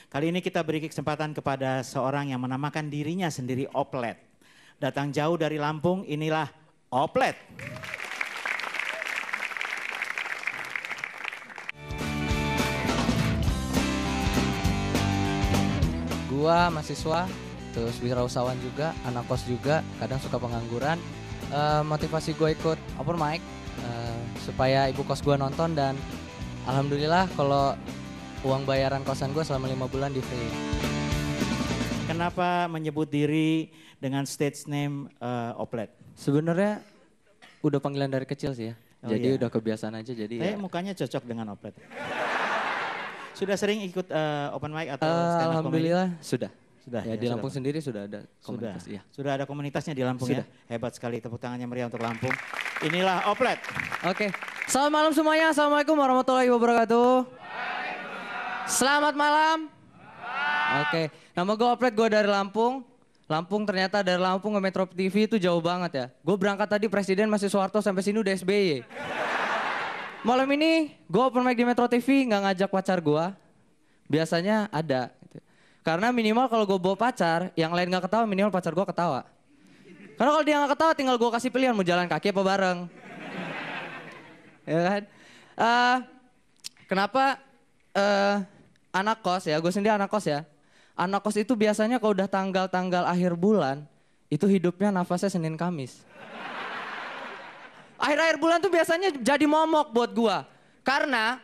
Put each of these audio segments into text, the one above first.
Kali ini kita beri kesempatan kepada seorang yang menamakan dirinya sendiri Oplet. Datang jauh dari Lampung, inilah Oplet. Gua mahasiswa, terus wirausahawan juga, anak kos juga, kadang suka pengangguran. Motivasi gue ikut open mic supaya ibu kos gue nonton dan alhamdulillah kalau uang bayaran kosan gue selama 5 bulan di free. Kenapa menyebut diri dengan stage name Oplet? Sebenarnya udah panggilan dari kecil sih ya, Oh, jadi iya. udah kebiasaan aja jadi ya. Mukanya cocok dengan Oplet. Sudah sering ikut open mic atau stand up comedy? Alhamdulillah sudah. Sudah Ya, di Lampung sendiri sudah ada komunitas. Sudah. Iya. Sudah ada komunitasnya di Lampung Sudah. ya. Hebat sekali, tepuk tangannya meriah untuk Lampung. Inilah Oplet. Oke, selamat malam semuanya. Assalamualaikum warahmatullahi wabarakatuh. Selamat malam. Oke, nama gue Oplet, gue dari Lampung. Lampung ternyata dari Lampung ke Metro TV itu jauh banget ya. Gue berangkat tadi Presiden masih Soeharto sampai sini udah SBY. Malam ini gue open mic di Metro TV nggak ngajak pacar gue. Biasanya ada. Gitu. Karena minimal kalau gue bawa pacar, yang lain nggak ketawa, minimal pacar gue ketawa. Karena kalau dia nggak ketawa, tinggal gue kasih pilihan mau jalan kaki apa bareng. Ya kan? Kenapa anak kos ya? Gue sendiri anak kos ya. Anak kos itu biasanya kalau udah tanggal-tanggal akhir bulan, itu hidupnya nafasnya Senin Kamis. Akhir-akhir bulan tuh biasanya jadi momok buat gua. Karena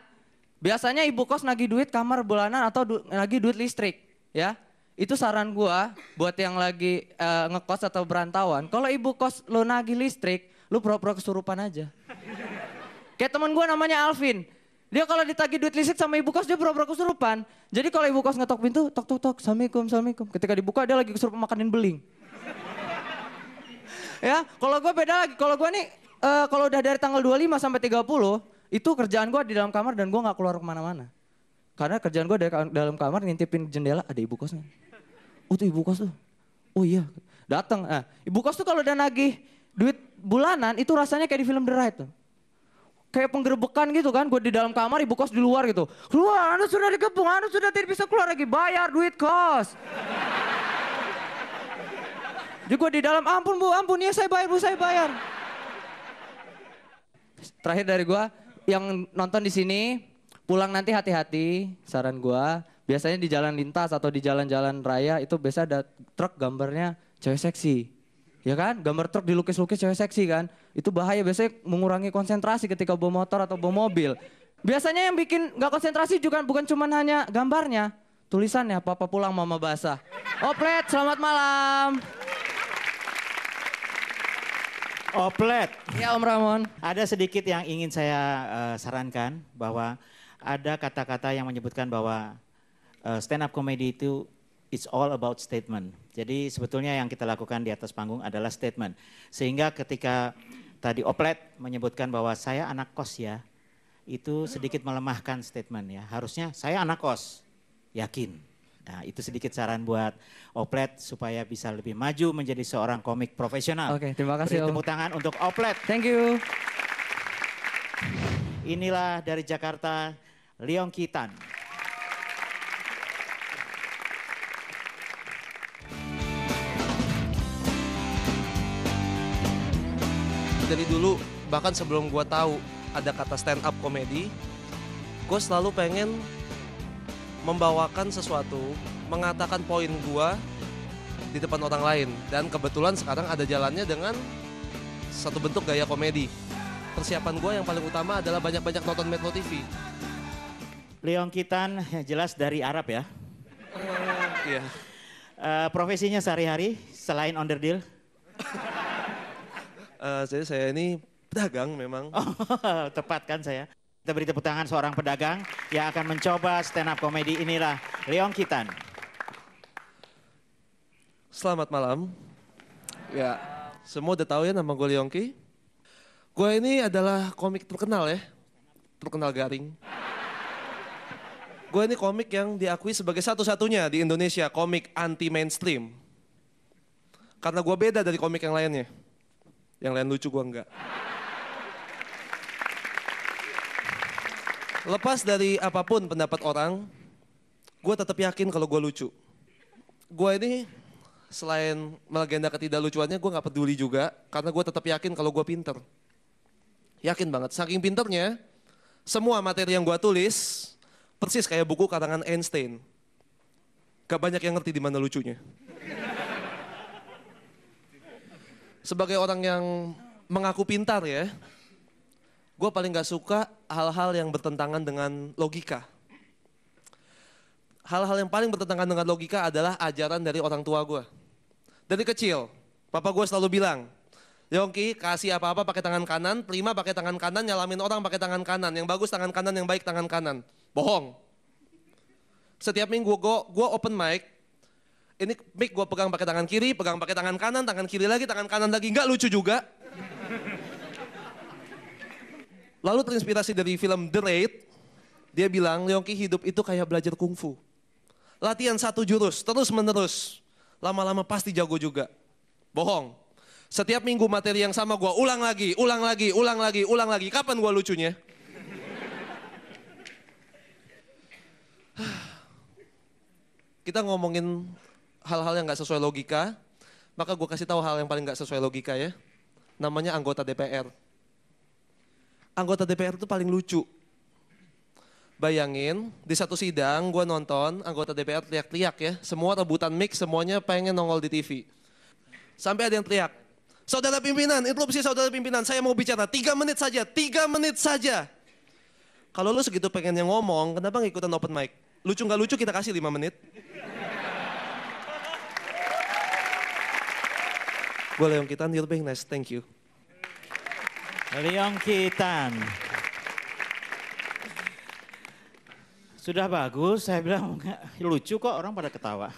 biasanya ibu kos nagih duit kamar bulanan atau nagih duit listrik. Ya, itu saran gua buat yang lagi ngekos atau berantauan. Kalau ibu kos lo nagih listrik, lu pura-pura kesurupan aja. Kayak teman gua namanya Alvin. Dia kalau ditagih duit listrik sama ibu kos dia pura-pura kesurupan. Jadi kalau ibu kos ngetok pintu, tok tok tok, assalamualaikum, assalamualaikum. Ketika dibuka dia lagi kesurupan makanin beling. Ya, kalau gua beda lagi. Kalau gua nih kalau udah dari tanggal 25 sampai 30 itu kerjaan gua di dalam kamar dan gua nggak keluar kemana-mana. Karena kerjaan gue dari dalam kamar ngintipin jendela ada ibu kosnya. Oh tuh ibu kos tuh. Oh iya. Datang. Nah, ibu kos tuh kalau udah nagih duit bulanan itu rasanya kayak di film The Ride tuh. Kayak penggerebekan gitu kan. Gue di dalam kamar ibu kos di luar gitu. Keluar, Anda sudah dikepung, Anda sudah tidak bisa keluar lagi. Bayar duit kos. Jadi gue di dalam, ampun bu, ampun. Ya saya bayar bu, saya bayar. Terakhir dari gue, yang nonton di sini. Pulang nanti hati-hati, saran gua. Biasanya di jalan lintas atau di jalan-jalan raya itu biasa ada truk gambarnya cewek seksi. Ya kan? Gambar truk dilukis-lukis cewek seksi kan? Itu bahaya, biasanya mengurangi konsentrasi ketika bawa motor atau bawa mobil. Biasanya yang bikin gak konsentrasi juga bukan cuma hanya gambarnya. Tulisannya, papa pulang mama basah. Oplet, selamat malam. Oplet. Ya Om Ramon. Ada sedikit yang ingin saya sarankan bahwa ada kata-kata yang menyebutkan bahwa stand up comedy itu it's all about statement. Jadi sebetulnya yang kita lakukan di atas panggung adalah statement. Sehingga ketika tadi Oplet menyebutkan bahwa saya anak kos ya, itu sedikit melemahkan statement ya. Harusnya saya anak kos, yakin. Nah itu sedikit saran buat Oplet supaya bisa lebih maju menjadi seorang komik profesional. Oke, terima kasih Om. Tepuk tangan untuk Oplet. Thank you. Inilah dari Jakarta, Leong Kitan. Dari dulu, bahkan sebelum gue tahu ada kata stand up comedy, gue selalu pengen membawakan sesuatu, mengatakan poin gue di depan orang lain. Dan kebetulan sekarang ada jalannya dengan satu bentuk gaya komedi. Persiapan gue yang paling utama adalah banyak-banyak nonton Metro TV. Leong Kitan jelas dari Arab ya. Iya. Profesinya sehari-hari selain onderdil? Jadi saya ini pedagang memang. Oh, tepat kan saya. Kita beri tepuk tangan seorang pedagang yang akan mencoba stand up comedy. Inilah Leong Kitan. Selamat malam. Ya, semua udah tahu ya nama gue Leongki. Gue ini adalah komik terkenal ya. Terkenal garing. Gue ini komik yang diakui sebagai satu-satunya di Indonesia komik anti mainstream. Karena gue beda dari komik yang lainnya. Yang lain lucu, gue enggak. Lepas dari apapun pendapat orang, gue tetap yakin kalau gue lucu. Gue ini selain melegenda ketidaklucuannya, gue gak peduli juga. Karena gue tetap yakin kalau gue pinter. Yakin banget, saking pinternya, semua materi yang gue tulis, persis kayak buku karangan Einstein. Gak banyak yang ngerti di mana lucunya. Sebagai orang yang mengaku pintar ya, gue paling gak suka hal-hal yang bertentangan dengan logika. Hal-hal yang paling bertentangan dengan logika adalah ajaran dari orang tua gue. Dari kecil, papa gue selalu bilang, Yongki kasih apa-apa pakai tangan kanan, terima pakai tangan kanan, nyalamin orang pakai tangan kanan. Yang bagus tangan kanan, yang baik tangan kanan. Bohong. Setiap minggu gue open mic, ini mic gue pegang pakai tangan kiri, pegang pakai tangan kiri lagi, tangan kanan lagi. Nggak lucu juga. Lalu terinspirasi dari film The Raid, dia bilang, Yongki hidup itu kayak belajar kungfu. Latihan satu jurus, terus menerus. Lama-lama pasti jago juga. Bohong. Setiap minggu materi yang sama gue ulang lagi. Kapan gue lucunya? Kita ngomongin hal-hal yang gak sesuai logika, maka gue kasih tahu hal yang paling gak sesuai logika ya. Namanya anggota DPR. Anggota DPR itu paling lucu. Bayangin, di satu sidang gue nonton anggota DPR teriak-teriak ya. Semua rebutan mic, semuanya pengen nongol di TV. Sampai ada yang teriak, saudara pimpinan, interupsi saudara pimpinan, saya mau bicara 3 menit saja, 3 menit saja. Kalau lu segitu pengennya ngomong, kenapa gak ikutan open mic? Lucu gak lucu kita kasih 5 menit. Gue Leong Kitan, you're being nice, thank you. Leong Kitan. Sudah bagus, saya bilang lucu kok orang pada ketawa.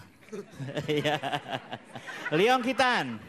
Leong Kitan.